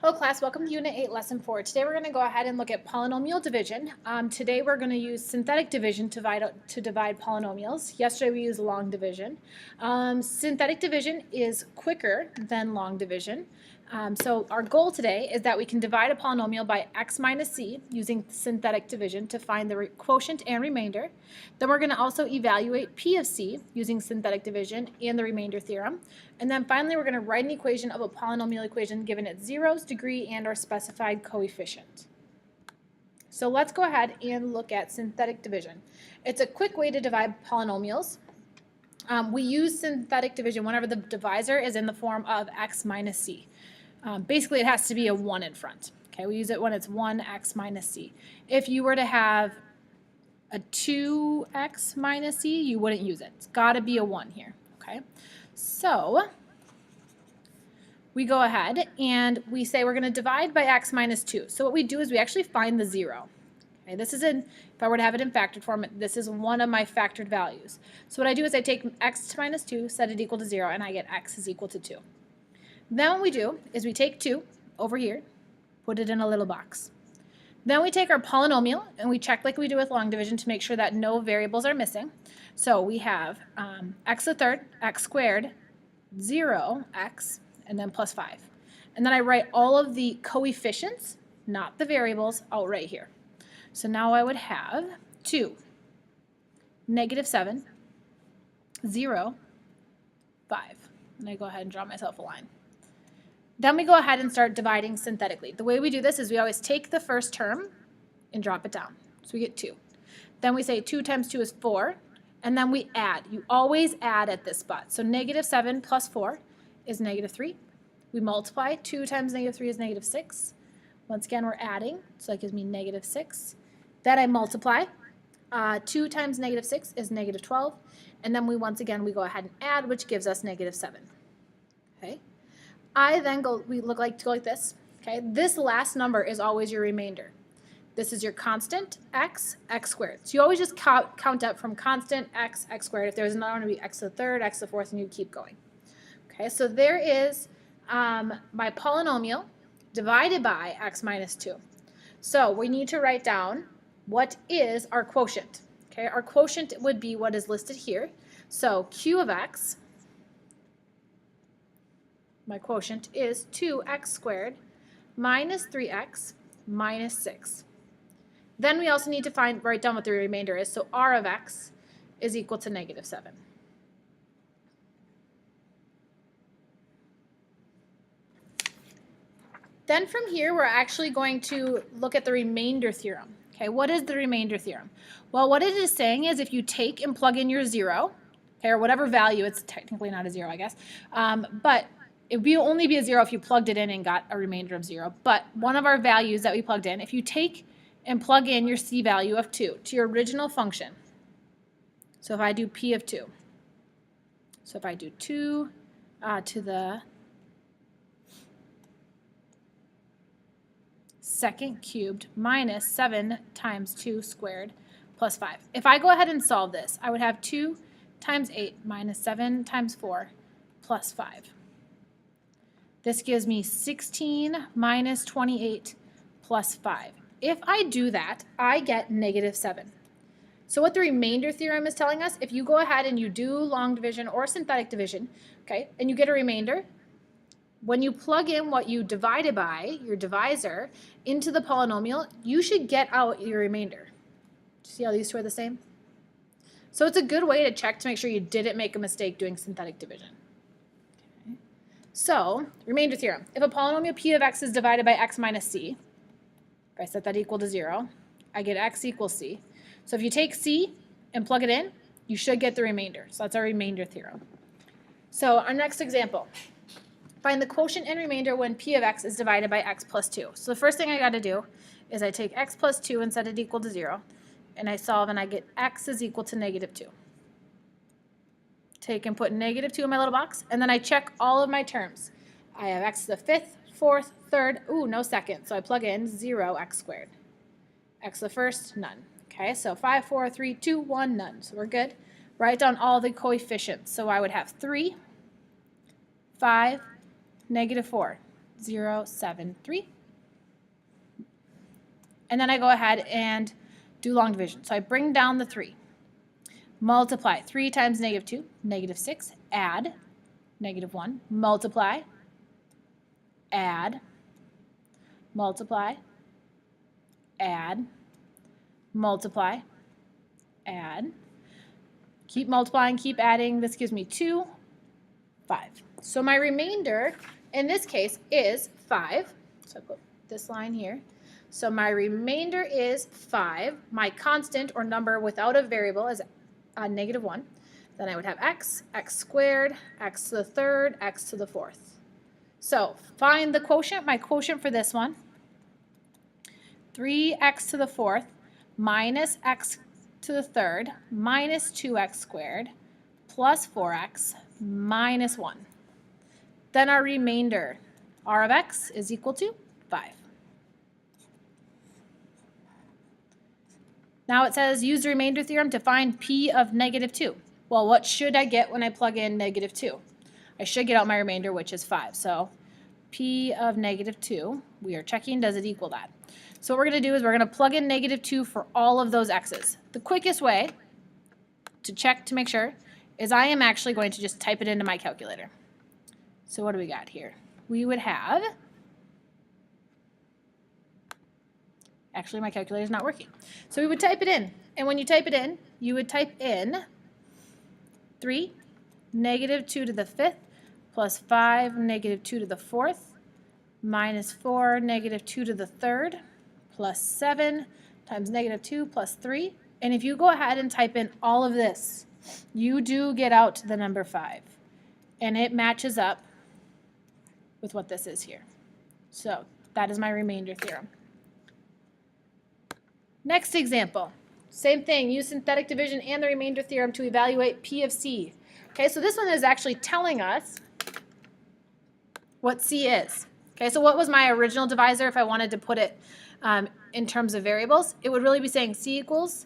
Hello class, welcome to Unit 8, Lesson 4. Today we're going to go ahead and look at polynomial division. Today we're going to use synthetic division to divide polynomials. Yesterday we used long division. Synthetic division is quicker than long division. So our goal today is that we can divide a polynomial by x minus c using synthetic division to find the quotient and remainder. Then we're going to also evaluate p of c using synthetic division and the remainder theorem. And then finally we're going to write an equation of a polynomial equation given its zeros, degree, and or specified coefficient. So let's go ahead and look at synthetic division. It's a quick way to divide polynomials. We use synthetic division whenever the divisor is in the form of x minus c. Basically, it has to be a 1 in front. Okay, we use it when it's 1x minus c. If you were to have a 2x minus c, you wouldn't use it. It's got to be a 1 here. Okay, so we go ahead and we say we're going to divide by x minus 2. So what we do is we actually find the 0. Okay, this is if I were to have it in factored form, this is one of my factored values. So what I do is I take x minus 2, set it equal to 0, and I get x is equal to 2. Then what we do is we take 2 over here, put it in a little box. Then we take our polynomial and we check like we do with long division to make sure that no variables are missing. So we have x to the third, x squared, 0x, and then plus 5. And then I write all of the coefficients, not the variables, out right here. So now I would have 2, negative 7, 0, 5. And I go ahead and draw myself a line. Then we go ahead and start dividing synthetically. The way we do this is we always take the first term and drop it down. So we get 2. Then we say 2 times 2 is 4, and then we add. You always add at this spot. So negative 7 plus 4 is negative 3. We multiply. 2 times negative 3 is negative 6. Once again, we're adding, so that gives me negative 6. Then I multiply. 2 times negative 6 is negative 12. And then we go ahead and add, which gives us negative 7. Okay. We go like this. Okay, this last number is always your remainder. This is your constant, x squared. So you always just count up from constant, x squared. If there's another one, it would be x to the third, x to the fourth, and you keep going. Okay, so there is my polynomial divided by x minus 2. So we need to write down what is our quotient. Okay, our quotient would be what is listed here. So q of x, my quotient is 2x squared minus 3x minus 6. Then we also need to write down what the remainder is. So r of x is equal to negative 7. Then from here, we're actually going to look at the remainder theorem. Okay, what is the remainder theorem? Well, what it is saying is if you take and plug in your 0, okay, or whatever value, it's technically not a 0, I guess, but it would only be a 0 if you plugged it in and got a remainder of 0. But one of our values that we plugged in, if you take and plug in your c value of 2 to your original function, so if I do p of 2, so if I do 2 to the second cubed minus 7 times 2 squared plus 5. If I go ahead and solve this, I would have 2 times 8 minus 7 times 4 plus 5. This gives me 16 minus 28 plus 5. If I do that, I get negative 7. So what the remainder theorem is telling us, if you go ahead and you do long division or synthetic division, okay, and you get a remainder, when you plug in what you divided by, your divisor, into the polynomial, you should get out your remainder. See how these two are the same? So it's a good way to check to make sure you didn't make a mistake doing synthetic division. So, remainder theorem. If a polynomial p of x is divided by x minus c, if I set that equal to 0, I get x equals c. So if you take c and plug it in, you should get the remainder. So that's our remainder theorem. So our next example. Find the quotient and remainder when p of x is divided by x plus 2. So the first thing I got to do is I take x plus 2 and set it equal to 0. And I solve and I get x is equal to negative 2. Take and put negative 2 in my little box, and then I check all of my terms. I have x to the fifth, fourth, third, no second, so I plug in 0x squared. X to the first, none. Okay, so 5, 4, 3, 2, 1, none. So we're good. Write down all the coefficients. So I would have 3, 5, negative 4, 0.073. And then I go ahead and do long division. So I bring down the 3. Multiply 3 times -2, -6, add -1, multiply, add, multiply, add, multiply, add. Keep multiplying, keep adding. This gives me 2, 5. So my remainder in this case is 5. So I put this line here. So my remainder is 5. My constant or number without a variable is -1. Then I would have x squared, x to the third, x to the fourth. So find the quotient. My quotient for this one, 3x to the fourth minus x to the third minus 2x squared plus 4x minus 1. Then our remainder, r of x, is equal to 5. Now it says use the remainder theorem to find p of -2. Well, what should I get when I plug in -2? I should get out my remainder, which is 5. So p of -2, we are checking, does it equal that? So what we're going to do is we're going to plug in -2 for all of those x's. The quickest way to check to make sure is I am actually going to just type it into my calculator. So what do we got here? We would have, actually my calculator is not working. So we would type it in. And when you type it in, you would type in 3, -2 to the 5th, plus 5, -2 to the 4th, minus 4, -2 to the 3rd, plus 7 times -2 plus 3. And if you go ahead and type in all of this, you do get out to the number 5. And it matches up with what this is here. So that is my remainder theorem. Next example. Same thing, use synthetic division and the remainder theorem to evaluate P of C. Okay, so this one is actually telling us what C is. Okay, so what was my original divisor if I wanted to put it in terms of variables? It would really be saying C equals,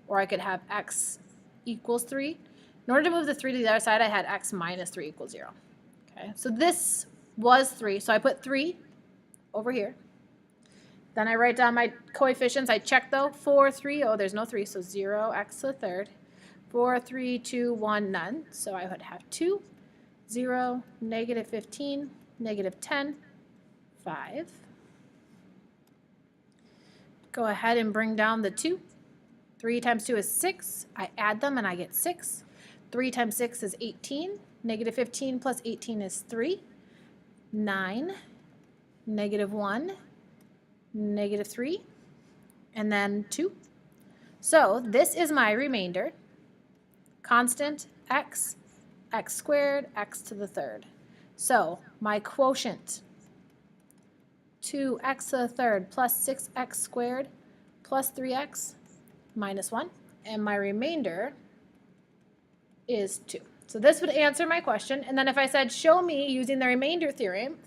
or I could have x equals 3. In order to move the 3 to the other side, I had x minus 3 equals 0. Okay, so this was 3, so I put 3 over here. Then I write down my coefficients. I check though, 4, 3, oh, there's no 3, so 0, x to the third. 4, 3, 2, 1, none. So I would have 2, 0, -15, -10, 5. Go ahead and bring down the 2. 3 times 2 is 6. I add them and I get 6. 3 times 6 is 18. -15 plus 18 is 3. 9, -1, -3, and then 2. So this is my remainder. Constant x, x squared, x to the third. So my quotient, 2x to the third plus 6x squared plus 3x minus 1. And my remainder is 2. So this would answer my question. And then if I said, show me using the remainder theorem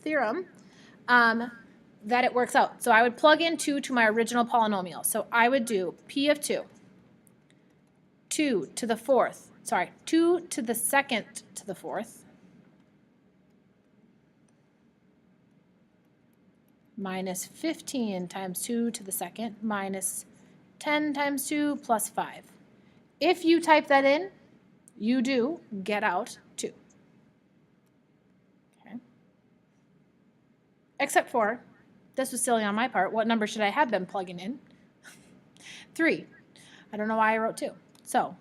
that it works out. So I would plug in 2 to my original polynomial. So I would do P of 2, 2 to the 4th, sorry, 2 to the 2nd to the 4th, minus 15 times 2 to the 2nd, minus 10 times 2 plus 5. If you type that in, you do get out 2. Okay. Except for, this was silly on my part, what number should I have been plugging in? 3. I don't know why I wrote 2. So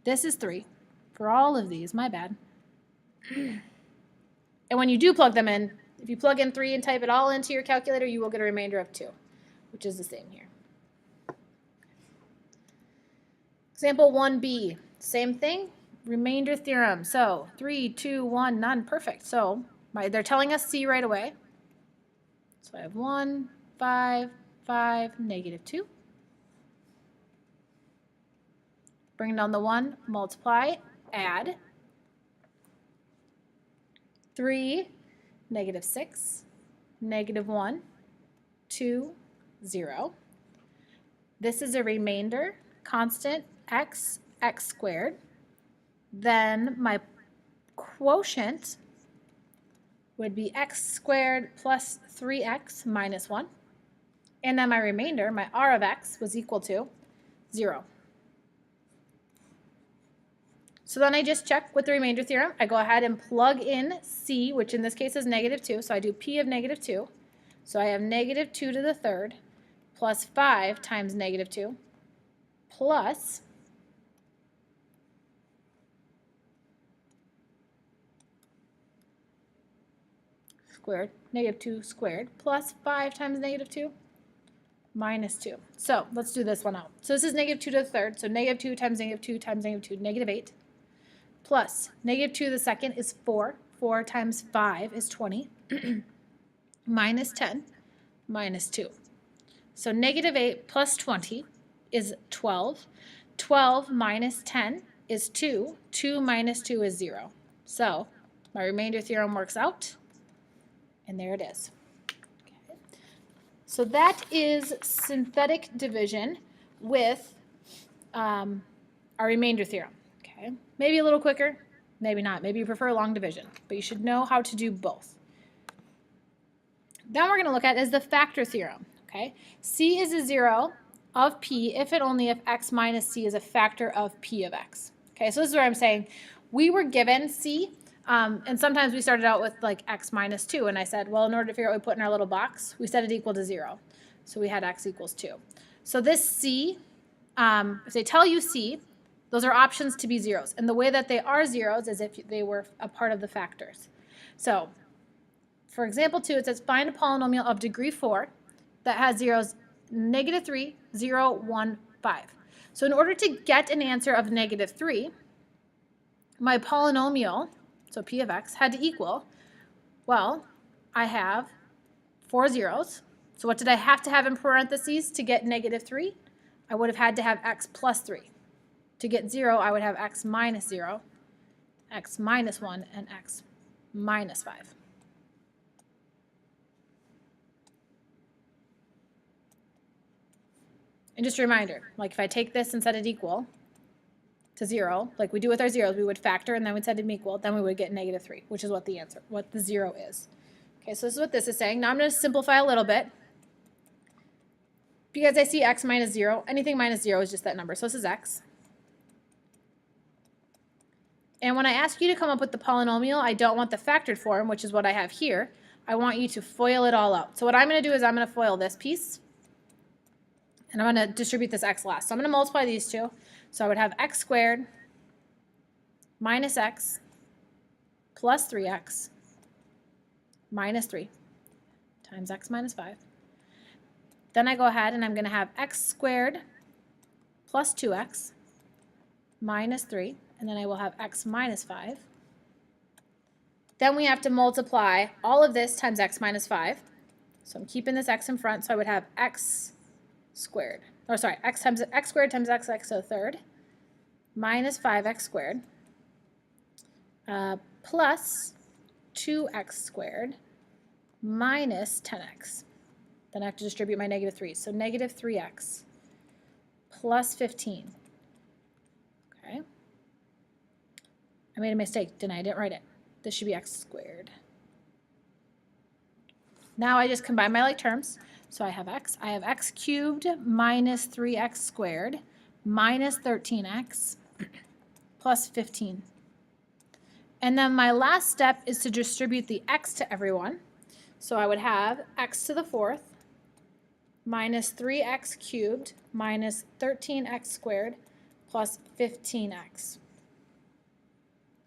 this is 3 for all of these, my bad. And when you do plug them in, if you plug in 3 and type it all into your calculator, you will get a remainder of 2, which is the same here. Example 1b, same thing, remainder theorem. So 3, 2, 1, none, perfect. So they're telling us C right away. So I have 1, 5, 5, -2. Bring down the 1, multiply, add. 3, -6, -1, 2, 0. This is a remainder, constant, x, x squared. Then my quotient would be x squared plus 3x minus 1. And then my remainder, my r of x, was equal to 0. So then I just check with the remainder theorem. I go ahead and plug in c, which in this case is -2. So I do p of -2. So I have -2 to the third plus 5 times -2 plus squared, -2 squared, plus 5 times -2 minus 2. So let's do this one out. So this is -2 to the third. So -2 times -2 times -2, -8. Plus -2 to the second is 4. 4 times 5 is 20. Minus 10 minus 2. So -8 plus 20 is 12. 12 minus 10 is 2. 2 minus 2 is 0. So my remainder theorem works out. And there it is. Okay. So that is synthetic division with our remainder theorem. Okay. Maybe a little quicker, maybe not. Maybe you prefer long division, but you should know how to do both. Then we're going to look at is the factor theorem. Okay. C is a 0 of p if and only if x minus c is a factor of p of x. Okay, so this is where I'm saying we were given c. And sometimes we started out with like x minus 2, and I said, well, in order to figure out what we put in our little box, we set it equal to 0. So we had x equals 2. So this c, if they tell you c, those are options to be zeros. And the way that they are zeros is if they were a part of the factors. So for example 2, it says find a polynomial of degree 4 that has zeros -3, 0, 1, 5. So in order to get an answer of -3, my polynomial, so p of x, had to equal, well, I have 4 zeros. So what did I have to have in parentheses to get -3? I would have had to have x plus 3. To get 0, I would have x minus 0, x minus 1, and x minus 5. And just a reminder, like if I take this and set it equal to 0, like we do with our zeros, we would factor and then we'd set them equal, then we would get -3, which is what the answer, what the 0 is. Okay, so this is what this is saying. Now I'm going to simplify a little bit. Because I see x minus 0, anything minus 0 is just that number. So this is x. And when I ask you to come up with the polynomial, I don't want the factored form, which is what I have here. I want you to FOIL it all out. So what I'm going to do is I'm going to FOIL this piece. And I'm going to distribute this x last. So I'm going to multiply these two. So I would have x squared minus x plus 3x minus 3 times x minus 5. Then I go ahead and I'm going to have x squared plus 2x minus 3. And then I will have x minus 5. Then we have to multiply all of this times x minus 5. So I'm keeping this x in front. So I would have x squared, or sorry, x squared times x to the third minus 5x squared plus 2x squared minus 10x. Then I have to distribute my -3. So -3x plus 15. Okay. I made a mistake, didn't I? I didn't write it. This should be x squared. Now I just combine my like terms. So I have x cubed minus 3x squared minus 13x plus 15. And then my last step is to distribute the x to everyone. So I would have x to the fourth minus 3x cubed minus 13x squared plus 15x.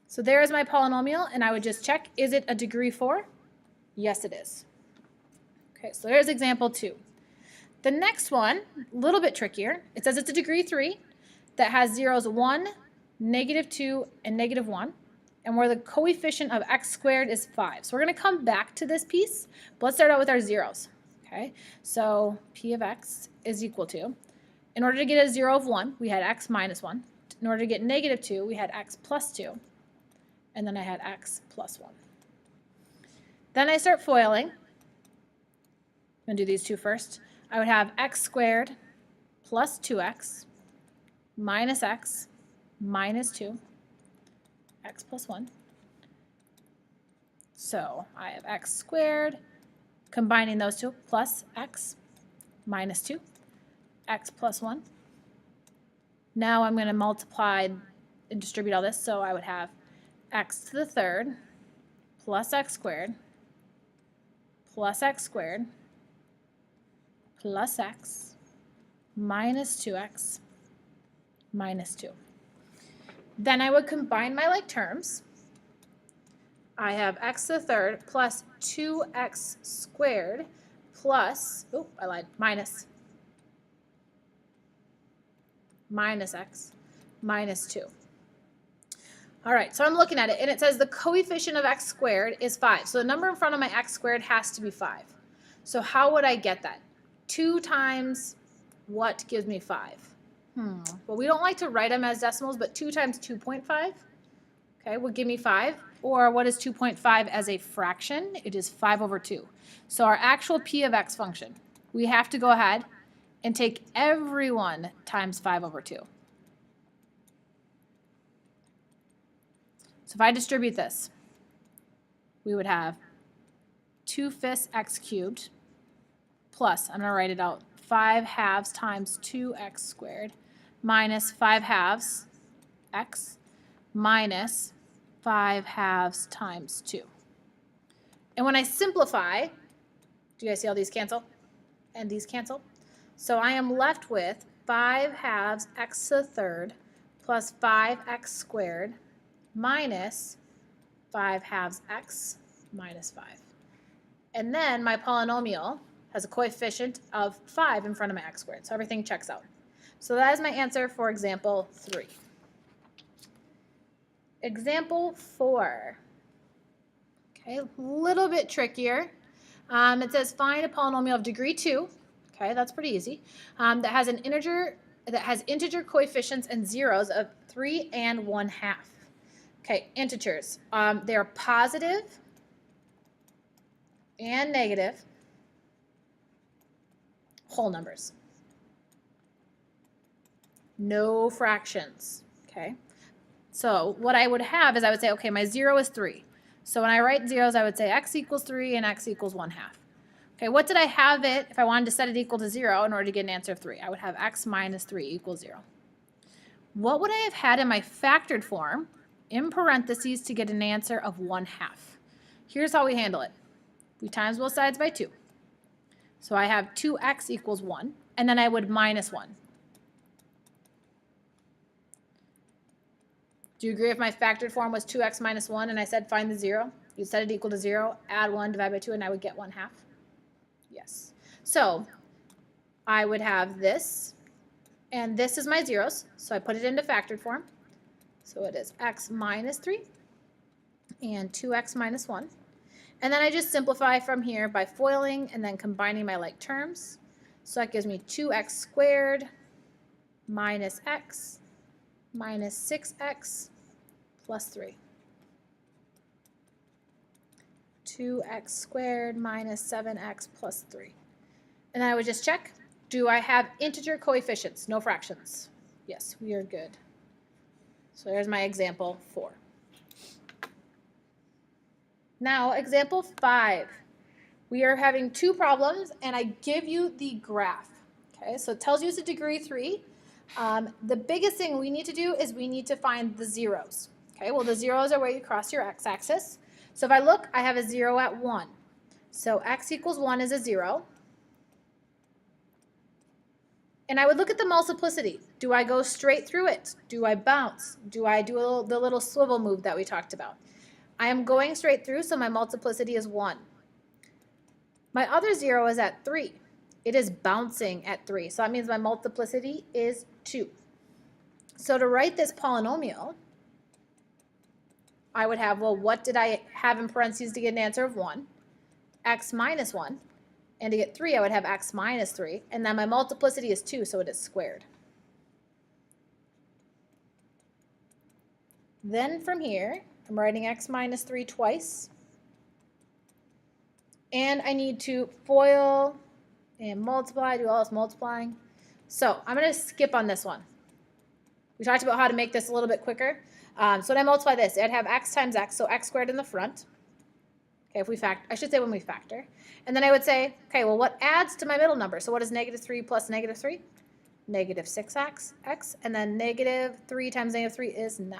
So there is my polynomial, and I would just check, is it a degree 4? Yes, it is. Okay, so there's example 2. The next one, a little bit trickier. It says it's a degree 3 that has zeros 1, -2, and -1, and where the coefficient of x squared is 5. So we're going to come back to this piece, but let's start out with our zeros. Okay, so p of x is equal to, in order to get a 0 of 1, we had x minus 1. In order to get -2, we had x plus 2, and then I had x plus 1. Then I start FOILing. I'm going to do these two first. I would have x squared plus 2x minus x minus 2, x plus 1. So I have x squared, combining those two, plus x minus 2, x plus 1. Now I'm going to multiply and distribute all this, so I would have x to the third plus x squared plus x squared plus x minus 2x minus 2. Then I would combine my like terms. I have x to the third plus 2x squared plus, oh, I lied, minus x minus 2. All right, so I'm looking at it, and it says the coefficient of x squared is 5. So the number in front of my x squared has to be 5. So how would I get that? 2 times what gives me 5? Well, we don't like to write them as decimals, but 2 times 2.5, okay, would give me 5. Or what is 2.5 as a fraction? It is 5 over 2. So our actual p of x function, we have to go ahead and take everyone times 5 over 2. So if I distribute this, we would have 2/5 x cubed plus, I'm going to write it out, 5 halves times 2x squared minus 5 halves x minus 5 halves times 2. And when I simplify, do you guys see all these cancel? And these cancel? So I am left with 5 halves x to the third plus 5x squared minus 5 halves x minus 5. And then my polynomial has a coefficient of 5 in front of my x squared, so everything checks out. So that is my answer for example 3. Example 4. Okay, a little bit trickier. It says find a polynomial of degree 2. Okay, that's pretty easy. That has integer coefficients and zeros of 3 and 1/2. Okay, integers. They are positive and negative whole numbers. No fractions. Okay. So what I would have is I would say, okay, my 0 is 3. So when I write zeros, I would say x equals 3 and x equals 1/2. Okay, what did I have it if I wanted to set it equal to 0 in order to get an answer of 3? I would have x minus 3 equals 0. What would I have had in my factored form in parentheses to get an answer of 1/2? Here's how we handle it. We times both sides by 2. So I have 2x equals 1, and then I would minus 1. Do you agree if my factored form was 2x minus 1 and I said find the 0? You set it equal to 0, add 1, divide by 2, and I would get 1/2? Yes. So I would have this, and this is my zeros, so I put it into factored form. So it is x minus 3 and 2x minus 1. And then I just simplify from here by foiling and then combining my like terms. So that gives me 2x squared minus x minus 6x plus 3. 2x squared minus 7x plus 3. And I would just check, do I have integer coefficients? No fractions. Yes, we are good. So there's my example 4. Now, example 5. We are having 2 problems, and I give you the graph. Okay, so it tells you it's a degree 3. The biggest thing we need to do is we need to find the zeros. Okay, well, the zeros are where you cross your x-axis. So if I look, I have a 0 at 1. So x equals 1 is a 0. And I would look at the multiplicity. Do I go straight through it? Do I bounce? Do I do the little swivel move that we talked about? I am going straight through, so my multiplicity is 1. My other 0 is at 3. It is bouncing at 3, so that means my multiplicity is 2. So to write this polynomial, I would have, well, what did I have in parentheses to get an answer of 1? X minus 1. And to get 3, I would have x minus 3. And then my multiplicity is 2, so it is squared. Then from here, I'm writing x minus 3 twice. And I need to FOIL and multiply, do all this multiplying. So I'm going to skip on this one. We talked about how to make this a little bit quicker. So when I multiply this, I'd have x times x, so x squared in the front. Okay, if we factor, I should say when we factor. And then I would say, okay, well, what adds to my middle number? So what is negative 3 plus negative 3? Negative 6x, and then negative 3 times negative 3 is 9.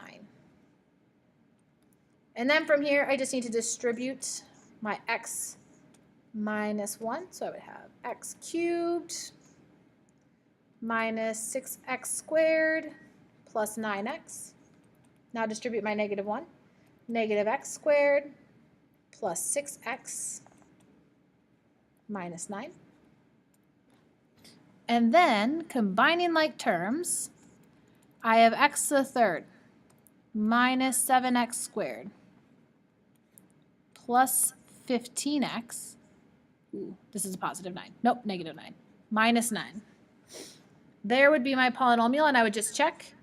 And then from here, I just need to distribute my x minus 1. So I would have x cubed minus 6x squared plus 9x. Now distribute my negative 1. Negative x squared plus 6x minus 9. And then, combining like terms, I have x to the third minus 7x squared plus 15x. Ooh, this is a positive 9. Nope, negative 9. Minus 9. There would be my polynomial, and I would just check.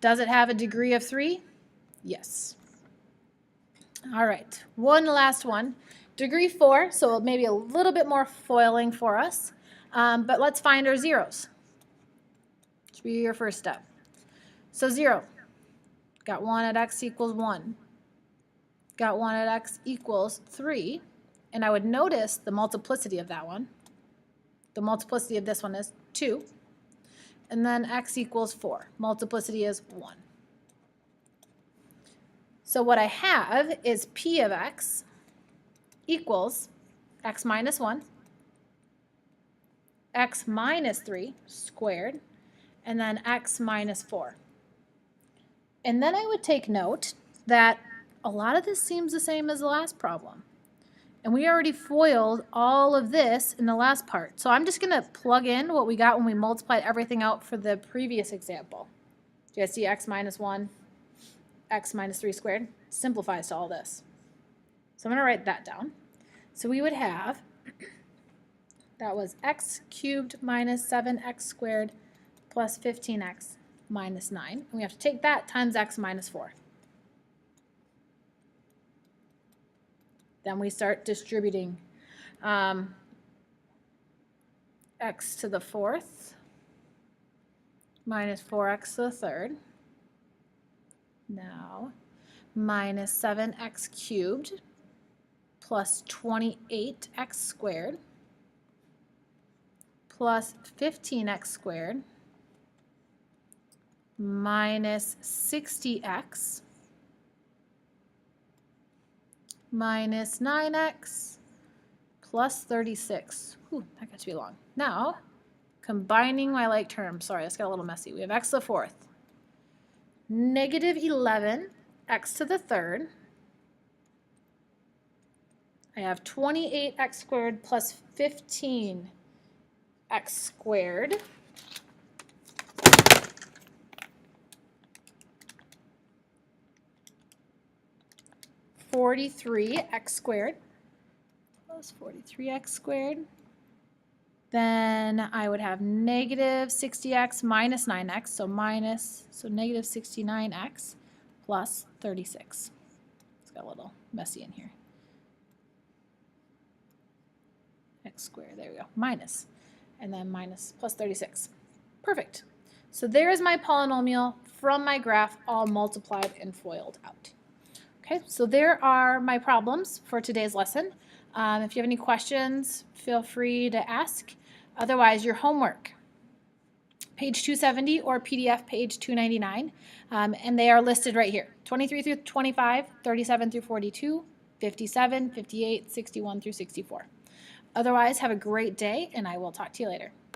Does it have a degree of 3? Yes. All right, one last one. Degree 4, so maybe a little bit more foiling for us. But let's find our zeros. Should be your first step. So 0. Got 1 at x equals 1. Got 1 at x equals 3. And I would notice the multiplicity of that one. The multiplicity of this one is 2. And then x equals 4. Multiplicity is 1. So what I have is p of x equals x minus 1, x minus 3 squared, and then x minus 4. And then I would take note that a lot of this seems the same as the last problem. And we already foiled all of this in the last part. So I'm just going to plug in what we got when we multiplied everything out for the previous example. Do you guys see x minus 1, x minus 3 squared? Simplifies to all this. So I'm going to write that down. So we would have, that was x cubed minus 7x squared plus 15x minus 9. And we have to take that times x minus 4. Then we start distributing x to the fourth minus 4x to the third. Now minus 7x cubed plus 28x squared plus 15x squared minus 60x minus 9x plus 36. Whew, that got to be long. Now, combining my like terms. Sorry, this got a little messy. We have x to the fourth. Negative 11 x to the third. I have 28x squared plus 15x squared. (43x squared) plus 43x squared. Then I would have negative 60x minus 9x, so negative 69x plus 36. It's got a little messy in here. X squared, there we go, minus, and then minus plus 36. Perfect. So there is my polynomial from my graph, all multiplied and FOILed out. Okay, so there are my problems for today's lesson. If you have any questions, feel free to ask. Otherwise, your homework, page 270 or PDF page 299, and they are listed right here. 23 through 25, 37 through 42, 57, 58, 61 through 64. Otherwise, have a great day, and I will talk to you later.